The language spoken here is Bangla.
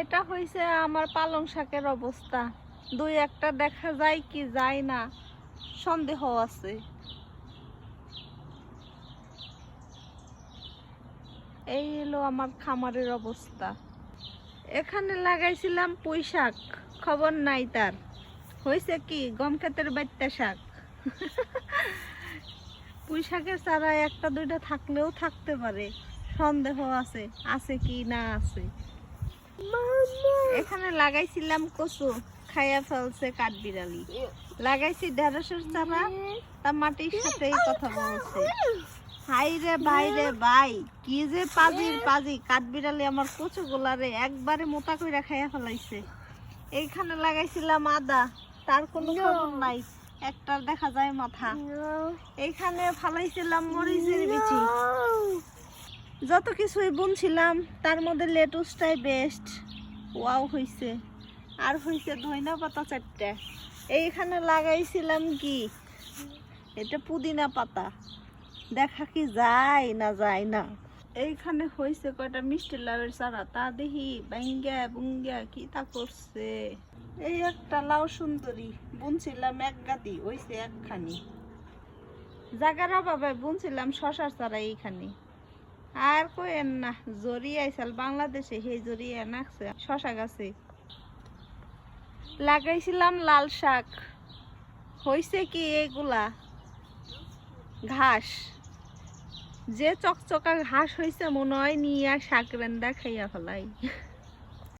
এটা হইছে আমার পালং শাকের অবস্থা। দুই একটা দেখা যায় কি যায় না, সন্দেহ আছে। এই হলো আমার খামারের অবস্থা। এখানে লাগাইছিলাম পুঁই শাক, খবর নাই তার। হয়েছে কি গম ক্ষেতের বাইত্যা শাক। পুঁই শাকের চারা একটা দুইটা থাকলেও থাকতে পারে, সন্দেহ আছে আছে কি না আছে। এখানে লাগাইছিলাম কচু, খাইয়া ফেলছে কাঠবিড়ালি। লাগাইছি ঢেঁড়সের চারা, তা মাটির সাথেই কথা বলছে। হাই রে ভাই রে ভাই, কি যে পাজির পাজি, কাঠবিড়ালি আমার কচু গোলারে একবারে মোটা কইরা খাইয়া ফেলাইছে। এইখানে লাগাইছিলাম আদা, তার কোনো খবর নাই, একটার দেখা যায় মাথা। এইখানে ফালাইছিলাম মরিচের বিচি। যত কিছুই বুনছিলাম তার মধ্যে লেটুসটাই বেস্ট, ওয়াও হইছে। আর হইছে ধইনা পাতা 4টা। এইখানে লাগাইছিলাম কি, এটা পুদিনা পাতা, দেখা কি যায় না যায় না। এইখানে হইছে কয়টা মিষ্টি লাউয়ের চারা, তা দেখি বাঙ্গা বুঙ্গা কি তা করছে। এই একটা লাউ সুন্দরী বুনছিলাম এক গাদি, হইছে একখানি। জাগার অভাবে বুনছিলাম শশার চারা এইখানে। আর কইেন না, জড়িয়ে আইসাল বাংলাদেশে, সেই জড়িয়ে নাকছে শশা গাছে। লাগাইছিলাম লাল শাক, হইছে কি এগুলা ঘাস, যে চকচকা ঘাস হইছে মনে হয় নিয়ে শাক রান্দা খাইয়া ফেলাই।